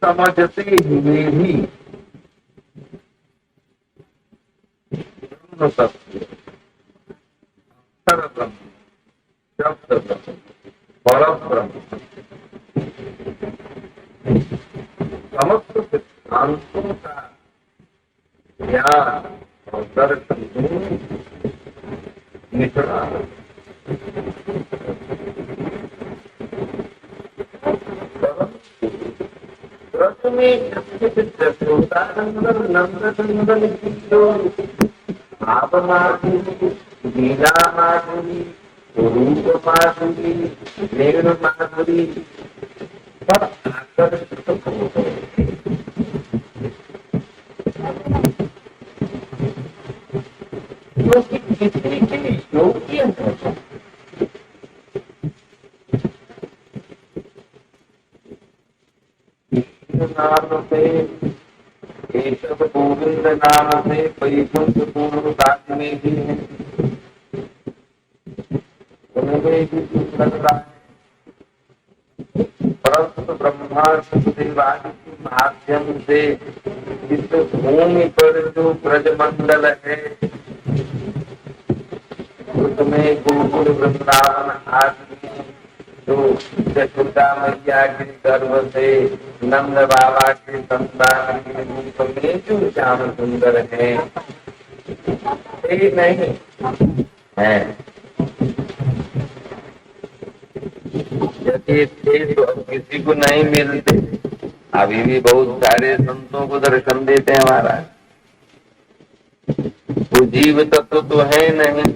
Speaker 1: समझते हुए भी ब्रह्म सत्य, ब्रह्म, शब्द ब्रह्म, पर ब्रह्म, समस्त सिद्धांतों का ज्ञान और दर्शन निचला नंदन की जो भाव माधुरी, लीला माधुरी, रूप माधुरी, प्रेम माधुरी सब आकर्षित हो गए। क्योंकि किसी के योग्य है नाम से, केशव गोविंद नाम से वैकुंठ पूर्ण काज में भी है, उनमें भी कुछ लग रहा है। परंतु ब्रह्मा शिवदेवादि के माध्यम से इस भूमि पर जो ब्रजमंडल है उसमें गोकुल वृंदावन आदि जो यशोदा मैया के गर्भ से नंद बाबा के संतान के रूप में जो श्याम सुंदर है नहीं है। यदि थे तो अब किसी को नहीं मिलते। अभी भी बहुत सारे संतों को दर्शन देते हैं महाराज। वो जीव तत्व तो है नहीं,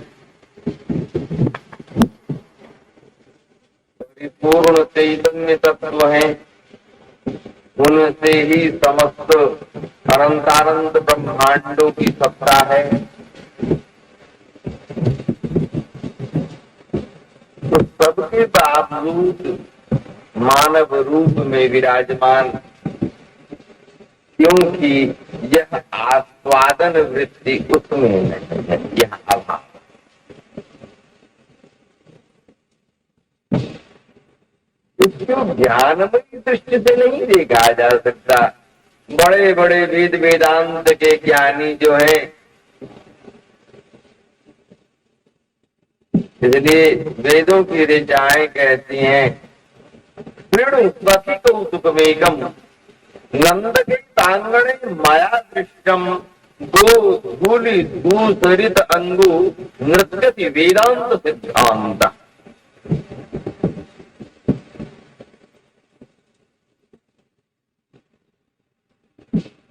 Speaker 1: पूर्ण चैतन्य तत्व है, उनसे ही समस्त अनंतानंत ब्रह्मांडों की सत्ता है। तो सबके बावजूद मानव रूप में विराजमान, क्योंकि यह आस्वादन वृत्ति उसमें नहीं है, यह अभाव। इसको ज्ञानमयी दृष्टि से नहीं देखा जा सकता। बड़े बड़े वेद वेदांत के ज्ञानी जो है, इसलिए वेदों की ऋचाएं कहती हैं स्वती कौतुकमेकम नंद के तांगणे माया दृष्टम दो धूलि दूसरित अंगु नृत्यति वेदांत सिद्धांत।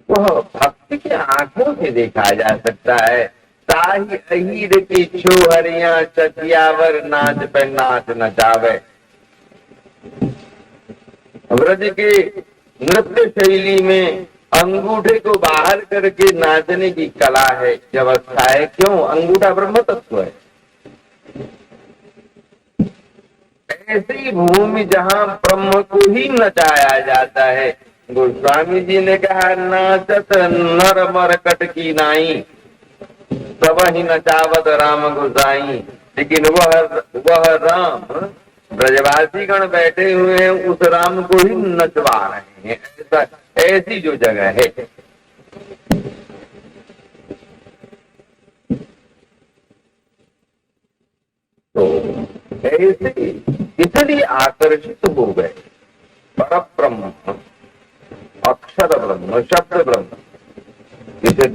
Speaker 1: वह भक्ति की आंखों से देखा जा सकता है। ताही अहीर की छोहरियां चकियावर नाच पे नाच नचावे। व्रज के नृत्य शैली में अंगूठे को बाहर करके नाचने की कला है, व्यवस्था है। क्यों? अंगूठा ब्रह्म तत्व है। ऐसी भूमि जहाँ ब्रह्म को ही नचाया जाता है। गोस्वामी जी ने कहा नाचत नर मरकट की नाई, सब ही नचावत राम गोसाई। लेकिन वह राम ब्रजवासी गण बैठे हुए हैं, उस राम को ही नचवा रहे हैं। ऐसा ऐसी जो जगह है, तो ऐसे इसलिए आकर्षित हो गए। पर ब्रह्म, अक्षर ब्रह्म, शब्द ब्रह्म, इसे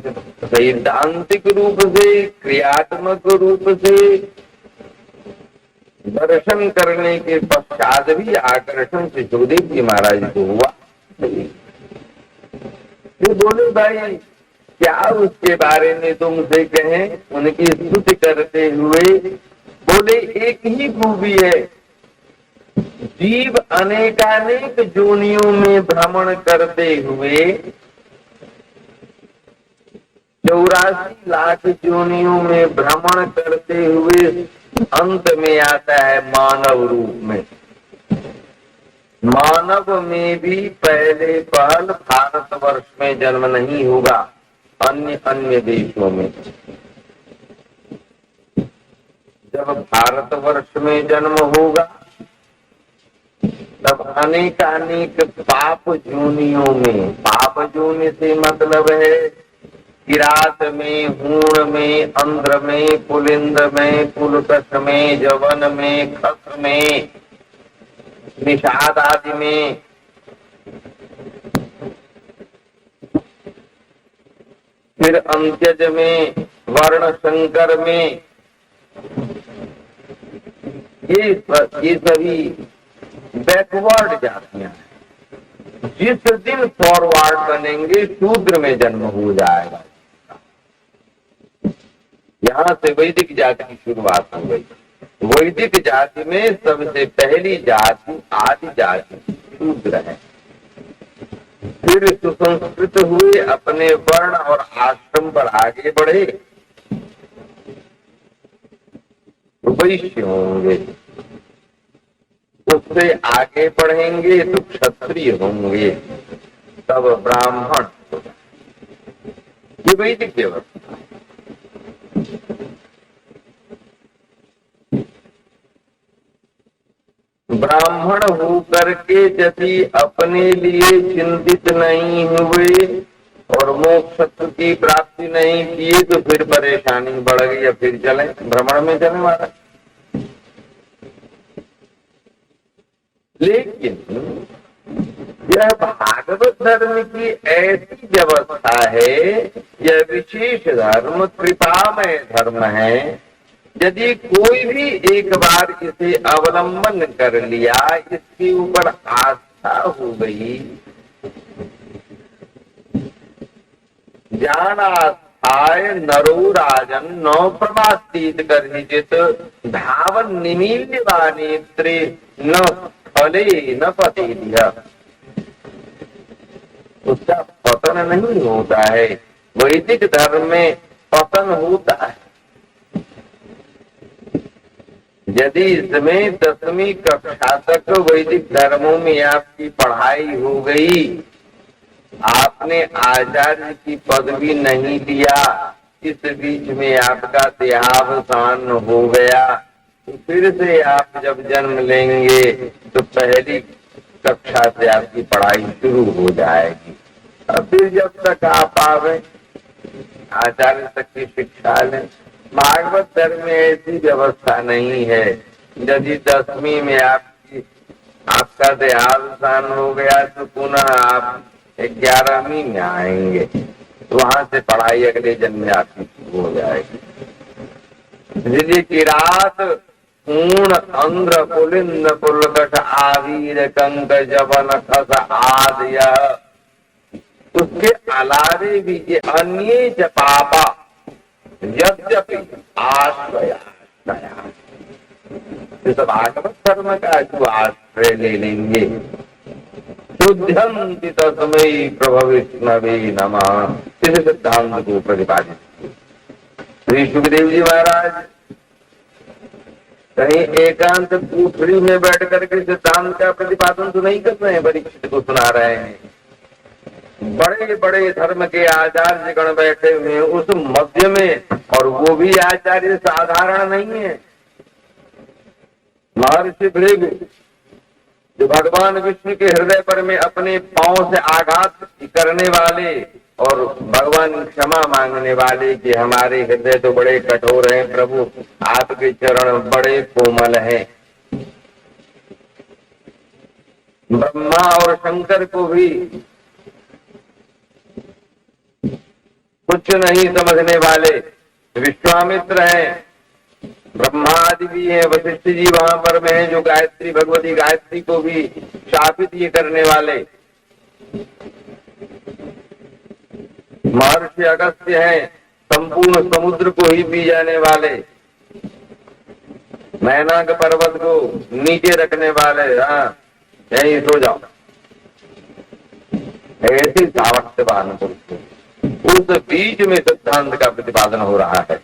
Speaker 1: सैद्धांतिक रूप से, क्रियात्मक रूप से दर्शन करने के पश्चात भी आकर्षण से सुखदेव जी महाराज को हुआ। तो बोले भाई क्या उसके बारे में तुमसे कहें? उनकी स्तुति करते हुए बोले एक ही खूबी है, जीव अनेकानेक जोनियों में भ्रमण करते हुए 84 लाख जोनियों में भ्रमण करते हुए अंत में आता है मानव रूप में। मानव में भी पहले पहल भारतवर्ष में जन्म नहीं होगा, अन्य अन्य देशों में। जब भारतवर्ष में जन्म होगा तब अनेकानेक पाप जोनियों में, पाप जोनि से मतलब है किरात में, हूण में, अंध्र में, पुलिंद में, पुलकश में, जवन में, खस में, निषाद आदि में, फिर अंत्यज में, वर्ण शंकर में, ये सभी बैकवर्ड जातियां हैं। जिस दिन फॉरवर्ड बनेंगे शूद्र में जन्म हो जाएगा। यहाँ से वैदिक जाति की शुरुआत हो गई। वैदिक जाति में सबसे पहली जाति आदि जाति शूद्र है। फिर सुसंस्कृत हुए, अपने वर्ण और आश्रम पर आगे बढ़े, वैश्य होंगे। उससे आगे बढ़ेंगे तो क्षत्रिय होंगे। तब ब्राह्मण होगा। ये वैदिक व्यवस्था। ब्राह्मण होकर के यदि अपने लिए चिंतित नहीं हुए और मोक्ष की प्राप्ति नहीं की तो फिर परेशानी बढ़ गई। या फिर चले भ्रमण में चले महाराज। लेकिन यह भागवत धर्म की ऐसी व्यवस्था है, यह विशेष धर्म कृपामय धर्म है। यदि कोई भी एक बार इसे अवलंबन कर लिया, इसके ऊपर आस्था हो गई, ज्ञानास्थाय नरो राजन नौ प्रवासित कर्हिजित धावन निमील्यवा नेत्रे न फले न पते दिया। उसका पतन नहीं होता है। वैदिक धर्म में पतन होता है। यदि इसमें 10वीं कक्षा तक वैदिक धर्मों में आपकी पढ़ाई हो गई, आपने आचार्य की पदवी नहीं लिया, इस बीच में आपका देहावसान हो गया, तो फिर से आप जब जन्म लेंगे तो पहली कक्षा से आपकी पढ़ाई शुरू हो जाएगी। और फिर जब तक आप आवे आचार्य तक की शिक्षा लें। भागवत धर्म में ऐसी व्यवस्था नहीं है। यदि 10वीं में आपका देहावसान हो गया तो पुनः आप 11वीं में आएंगे, वहां से पढ़ाई अगले जन्म में आपकी शुरू हो जाएगी। इसलिए कि रात पूर्ण अंध्र पुलिंद पुलकट आवीर कंक जवन खस आदि, उसके अलावे भी ये अन्य च पापा यद्यपि आश्रया, तो भागवत धर्म का जो आश्रय ले लेंगे, शुद्धंति तस्मै प्रभु विष्णवे नमः, इस सिद्धांत को प्रतिपादित श्री सुखदेव जी महाराज कहीं एकांत कोठरी में बैठ करके सिद्धांत का प्रतिपादन तो नहीं कर रहे हैं, परीक्षित को सुना रहे हैं। बड़े बड़े धर्म के आचार्य गण बैठे हुए हैं उस मध्य में, और वो भी आचार्य साधारण नहीं है। महर्षि भृगु जो भगवान विष्णु के हृदय पर में अपने पांव से आघात करने वाले और भगवान क्षमा मांगने वाले कि हमारे हृदय तो बड़े कठोर हैं प्रभु, आपके चरण बड़े कोमल हैं। ब्रह्मा और शंकर को भी कुछ नहीं समझने वाले विश्वामित्र हैं, ब्रह्मा आदि भी है, वशिष्ठ जी वहां पर में है जो गायत्री भगवती गायत्री को भी शापित ये करने वाले, महर्षि अगस्त्य हैं, संपूर्ण समुद्र को ही पी जाने वाले, मैनाक पर्वत को नीचे रखने वाले, हाँ यहीं सो जाओ, ऐसी सामर्थ्यवान पुरुष। उस बीच में सिद्धांत का प्रतिपादन हो रहा है।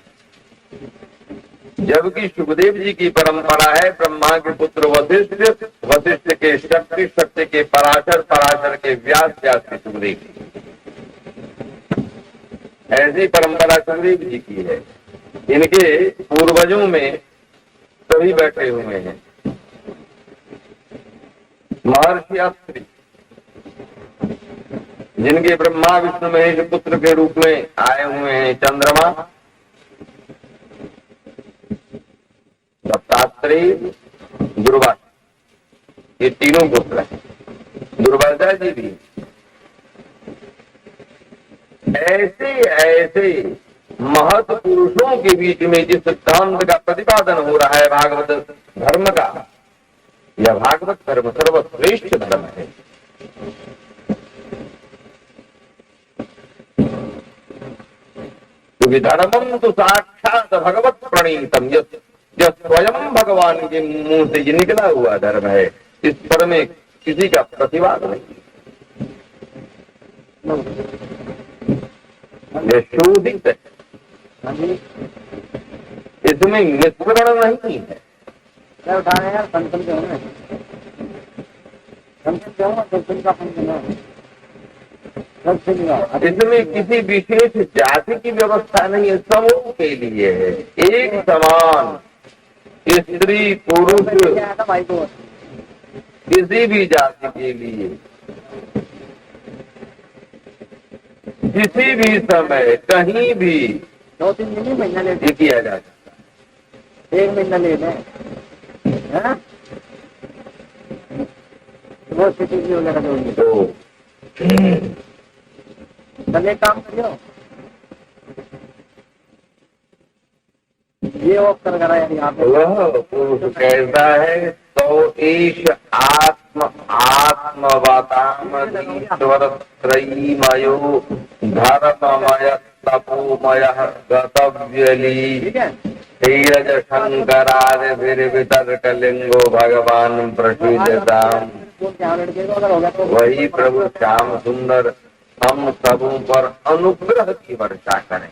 Speaker 1: जबकि सुखदेव जी की परंपरा है ब्रह्मा के पुत्र वशिष्ठ, वशिष्ठ के शक्ति, शक्ति के पराशर, पराशर के व्यास, व्यास के सुखदेव जी। ऐसी परंपरा सुखदेव जी की है। इनके पूर्वजों में सभी बैठे हुए हैं। महर्षि अत्रि जिनके ब्रह्मा विष्णु महेश पुत्र के रूप में आए हुए हैं, चंद्रमा, दत्तात्रेय, दुर्वासा, ये तीनों पुत्र हैं। दुर्वासा जी भी ऐसे ऐसे महत् पुरुषों के बीच में जिस सिद्धांत का प्रतिपादन हो रहा है भागवत धर्म का, यह भागवत धर्म सर्वश्रेष्ठ धर्म है। क्योंकि धर्मम तो साक्षात भगवत प्रणीतम, यह स्वयं भगवान के मुंह से ये निकला हुआ धर्म है। इस पर में किसी का प्रतिवाद नहीं, यह शोधित है, इसमें निष्करण नहीं है।
Speaker 2: क्या उठा रहे हैं यार, फंक्शन के होंगे, फंक्शन क्या होगा, फंक्शन का फंक्शन है।
Speaker 1: इसमें किसी विशेष जाति की व्यवस्था नहीं है, समूह के लिए है, एक समान स्त्री पुरुष किसी भी जाति के लिए किसी भी समय कहीं भी
Speaker 2: 2-3 दिन ही महीना ले
Speaker 1: ये किया जा सकता है।
Speaker 2: 1 महीना ले लें, हाँ? वो स्थिति भी वगैरह जोड़नी
Speaker 1: तो
Speaker 2: चल एक काम करियो, ये ऑफ कर करा यार यहाँ पे
Speaker 1: वह पुरुष कैसा है तो ईश आत्म आत्मवतामधीश्वर त्रयीमयो धर्ममय तपोमय गतव्यली
Speaker 2: ठीक है।
Speaker 1: धीरज शंकरादि वितर्कलिंगो भगवान प्रसिद्धताम।
Speaker 2: अगर होगा तो
Speaker 1: वही प्रभु श्याम सुंदर हम सबों पर अनुग्रह की वर्षा करें,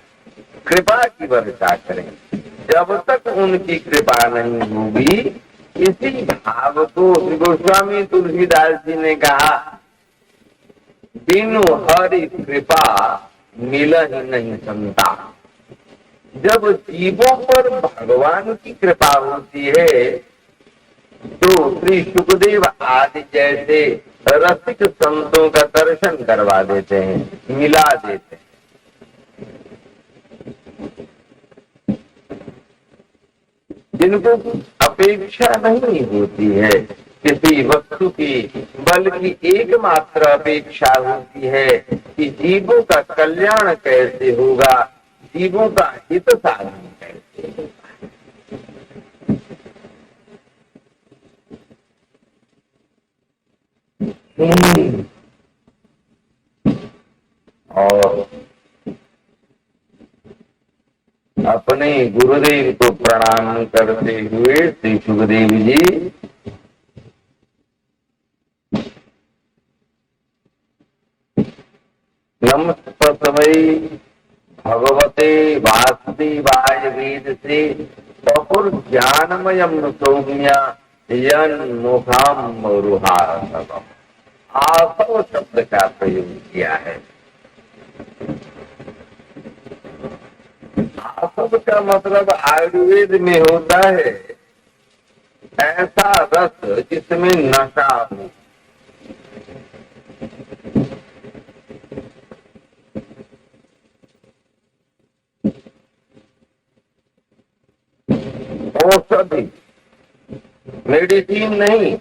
Speaker 1: कृपा की वर्षा करें। जब तक उनकी कृपा नहीं होगी, इसी भाव को गोस्वामी तुलसीदास जी ने कहा, बिनु हरि कृपा मिल ही नहीं संता। जब जीवों पर भगवान की कृपा होती है तो श्री सुखदेव आदि जैसे रसिक संतों का दर्शन करवा देते हैं, मिला देते हैं। जिनको अपेक्षा नहीं होती है किसी वस्तु की, बल्कि एकमात्र अपेक्षा होती है कि जीवों का कल्याण कैसे होगा, जीवों का हित साधन कैसे होगा। और अपने गुरुदेव को प्रणाम करते हुए श्री सुखदेव जी नमस्तमय भगवते वासुदेवाय वेद से बहुर ज्ञानमयम सौम्या यन्मुखाम रुहारसवम। आसव शब्द का प्रयोग किया है। आसव का मतलब आयुर्वेद में होता है ऐसा रस जिसमें नशा हो। औषधि, मेडिसिन नहीं।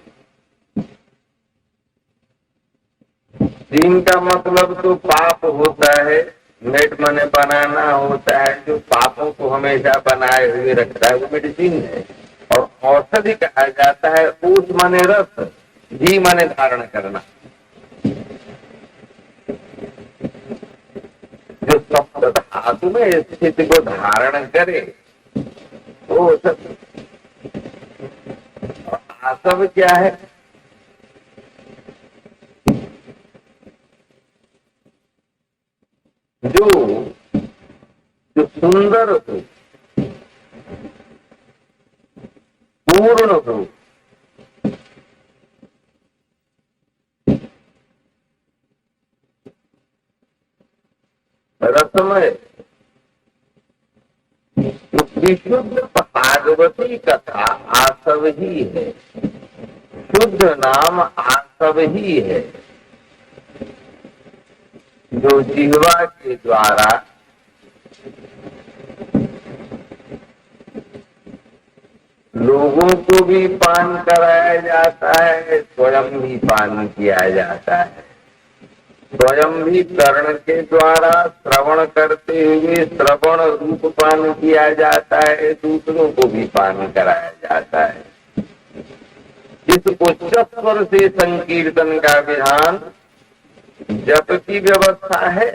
Speaker 1: दीन का मतलब तो पाप होता है, मेट मने बनाना होता है, जो पापों को हमेशा बनाए हुए रखता है वो मेडिसिन है। और औषधि कहा जाता है ऊस मने रस, घी मने धारण करना। जो सप्त धातु में स्थिति को धारण करे वो औषधि। और आसव क्या है? जो सुंदर हो, पूर्ण हो, रसमय, विशुद्ध भागवती कथा आसव ही है। शुद्ध नाम आसव ही है, जो जिह्वा के द्वारा लोगों को भी पान कराया जाता है, स्वयं भी पान किया जाता है। स्वयं भी कर्ण के द्वारा श्रवण करते हुए श्रवण रूप पान किया जाता है, दूसरों को भी पान कराया जाता है। इस उच्च स्वर से संकीर्तन का विधान जप की व्यवस्था है।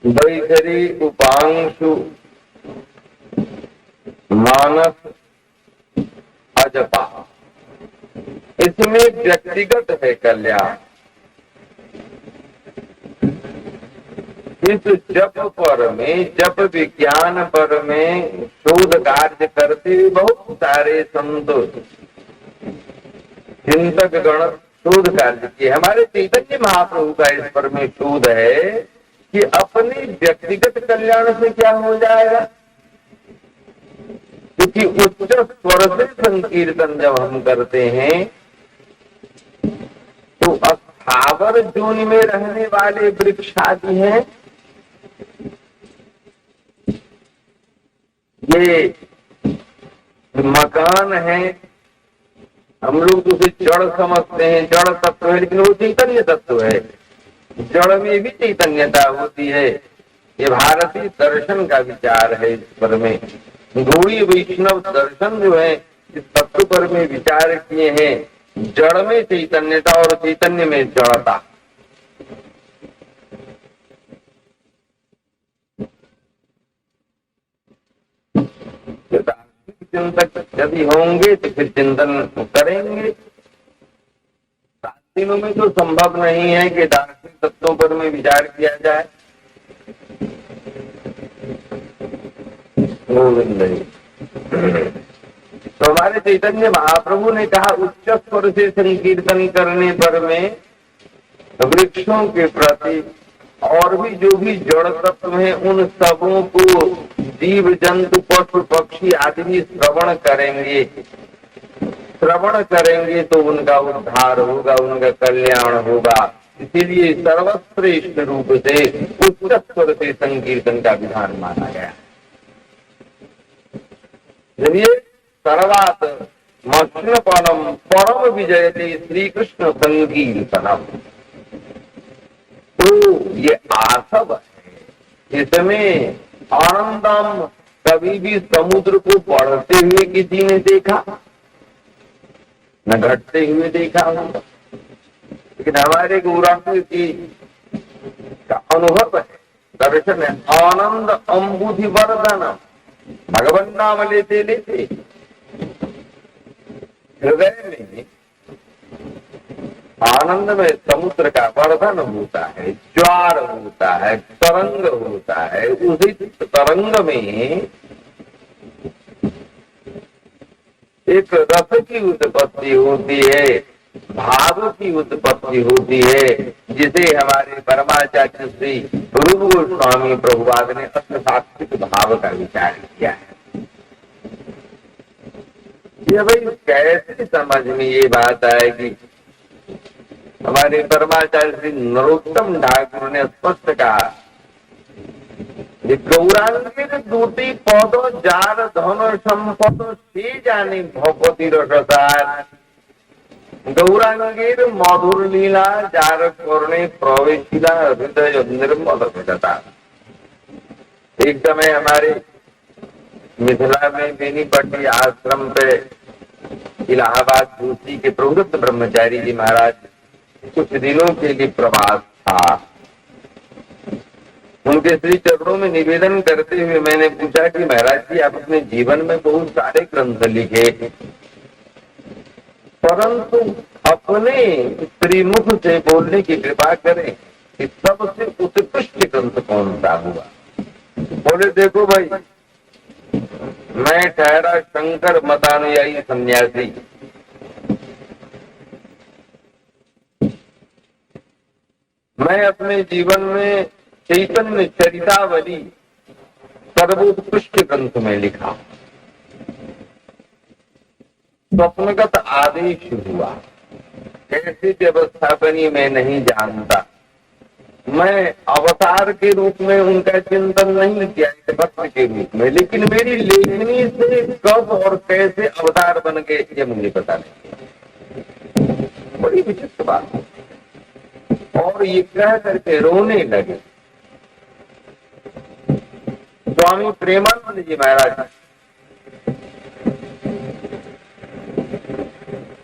Speaker 1: वैखरी उपांशु मानस अजपा, इसमें व्यक्तिगत है कल्याण। इस जप पर में, जप विज्ञान पर में शोध कार्य करते बहुत सारे संत चिंतक गण शोध कार्य किए। हमारे चैतन्य महाप्रभु का इस पर में शोध है कि अपने व्यक्तिगत कल्याण से क्या हो जाएगा, क्योंकि उच्च स्वर से संकीर्तन जब हम करते हैं तो स्थावर जोनि में रहने वाले वृक्ष आदि हैं, ये मकान है, हम लोग तो उसे जड़ समझते हैं, जड़ तत्व है, लेकिन वो चैतन्य तत्व है। जड़ में भी चैतन्यता होती है। ये भारतीय दर्शन का विचार है इस पर में। गौड़ी वैष्णव दर्शन जो है इस तत्व पर में विचार किए हैं, जड़ में चैतन्यता और चैतन्य में जड़ता। चिंतक यदि होंगे तो फिर चिंतन करेंगे। 7 दिनों में तो संभव नहीं है कि दार्शनिक तत्वों पर में विचार किया जाए। तो हमारे चैतन्य महाप्रभु ने कहा उच्च स्वर से संकीर्तन करने पर में वृक्षों के प्रति और भी जो भी जड़ तत्व है उन सबों को जीव जंतु पशु पक्षी आदि भी श्रवण करेंगे। श्रवण करेंगे तो उनका उद्धार होगा, उनका कल्याण होगा। इसीलिए सर्वश्रेष्ठ रूप से उच्च स्वर से संकीर्तन का विधान माना गया। चलिए, सर्वात मक्षणपनम परम विजयते श्री कृष्ण संकीर्तनम। तो ये आसव है, इसमें आनंदम कभी भी समुद्र को बढ़ते हुए किसी ने देखा न घटते हुए देखा होगा, लेकिन हमारे गौरांग की का अनुभव है, दर्शन है। आनंद अम्बुधि वर्धन, भगवान नाम लेते लेते हृदय में आनंद में समुद्र का वर्धन होता है, ज्वार होता है, तरंग होता है। उसी तरंग में एक रस की उत्पत्ति होती है, भाव की उत्पत्ति होती है, जिसे हमारे परमाचार्य श्री रूप गोस्वामी प्रभुपाद ने अष्टसात्विक भाव का विचार किया है। ये भाई कैसे समझ में ये बात आएगी। हमारे परमाचार्य श्री नरोत्तम ठाकुर ने स्पष्ट कहा, गौरांगीर दूती पौधो जार धन संपद से जाने भगवती रसार। गौरांगीर मधुर लीला जार करने प्रवेशिला हृदय निर्मल भजता। एक समय हमारे मिथिला में बेनीपट्टी आश्रम पे इलाहाबाद दूसरी के प्रवृत्त ब्रह्मचारी जी महाराज कुछ दिनों के लिए प्रवास था। उनके श्री चरणों में निवेदन करते हुए मैंने पूछा कि महाराज जी, आप अपने जीवन में बहुत सारे ग्रंथ लिखे, परंतु अपने श्रीमुख से बोलने की कृपा करें कि सबसे उत्कृष्ट ग्रंथ कौन सा हुआ। बोले, देखो भाई, मैं ठहरा शंकर मतानुयायी सन्यासी, मैं अपने जीवन में चैतन्य चरितावली सर्वोत्कृष्ट ग्रंथ में लिखा। स्वप्नगत आदेश हुआ, कैसी व्यवस्था बनी मैं नहीं जानता। मैं अवतार के रूप में उनका चिंतन नहीं किया, भक्त के रूप में, लेकिन मेरी लेखनी से कब और कैसे अवतार बन गए ये मुझे पता नहीं। बड़ी विचित्र बात है। और ये कह करके रोने लगे। स्वामी प्रेमानंद जी महाराज,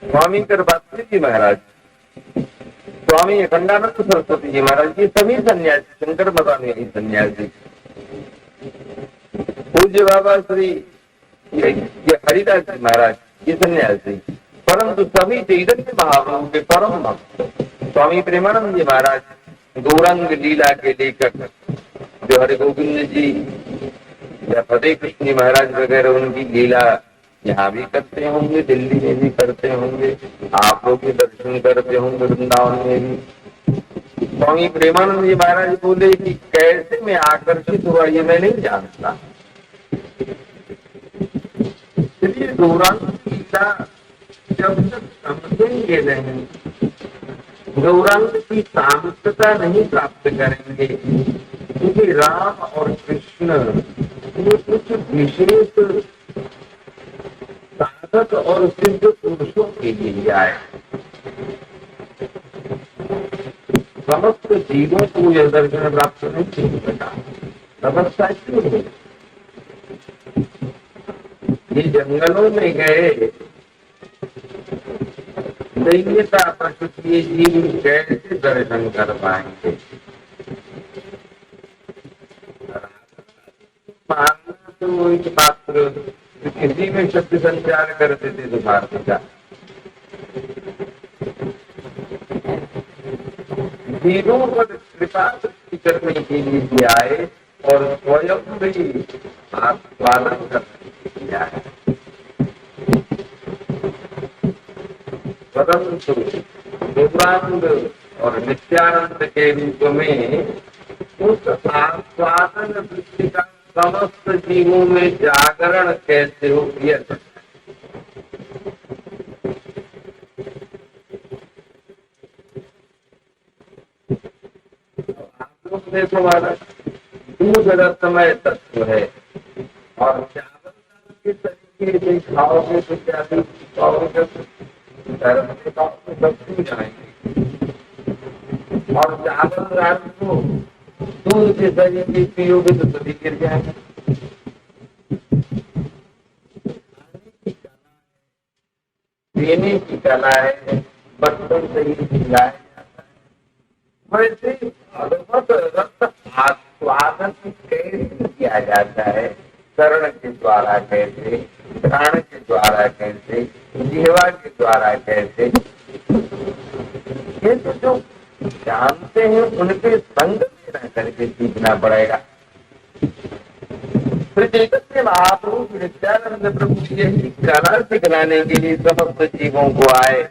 Speaker 1: स्वामी करबात्री जी महाराज, स्वामी अखंडानंद सरस्वती जी महाराज, ये सभी सन्यासी, शंकर मतानुयायी सन्यासी। पूज्य बाबा श्री ये हरिदास जी महाराज, ये सन्यासी, परंतु सभी चैतन्य महाप्रभु के परम भक्त। स्वामी प्रेमानंद जी महाराज गौरंग लीला के लेखक, जो हरि गोविंद जी या फतेह कृष्ण जी महाराज वगैरह उनकी लीला यहाँ भी करते होंगे, दिल्ली में भी करते होंगे, आप लोग भी दर्शन करते होंगे वृंदावन में भी। स्वामी प्रेमानंद जी महाराज बोले कि कैसे मैं आकर्षित हुआ ये मैं नहीं जानता। इसलिए गौरांग गीता जब तक समझेंगे नहीं, गौरांग की सामिप्यता नहीं प्राप्त करेंगे, क्योंकि राम और कृष्ण ये कुछ विशेष साधक और सिद्ध पुरुषों के लिए आए। समस्त जीवों को यह दर्शन प्राप्त नहीं हो सका। समस्या क्यों है? ये जंगलों में गए, दैन्यता पशु के जीव कैसे दर्शन कर पाएंगे? मारना तो एक पात्र किसी में शब्द संचार करते थे तो मारने का, जीवों पर कृपा करने के लिए आए और स्वयं भी आस्वादन करने के लिए आए। परंतु गौरांग और नित्यानंद के रूप में उस आस्वादन वृत्ति का समस्त जीवों में जागरण कैसे हो किया सकता है? आप लोग देखो महाराज, दूध रसमय तत्व है और चावल के तरीके से खाओगे तो क्या खाओगे, धर्म के खाओगे सब कुछ आएंगे। और चावल रात को दूध के तरीके पियोगे तो सभी गिर जाएंगे। देने की कला है, बचपन से ही खिलाया जाता है। वैसे भगवत रस आस्वादन कैसे किया जाता है? शरण के द्वारा कैसे, प्राण के द्वारा कैसे, जीवा के द्वारा कैसे? ये तो जो जानते हैं उनके संग में रह करके सीखना पड़ेगा। फिर चैतन्य महाप्रभु नित्यानंद प्रभु यही कला सिखलाने के लिए समस्त जीवों को आए।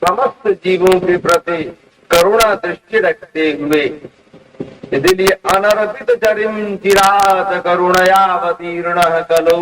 Speaker 1: समस्त जीवों के प्रति करुणा दृष्टि रखते हुए, इसलिए अनर्पित चरिम चिरात करुणयावतीर्ण कलौ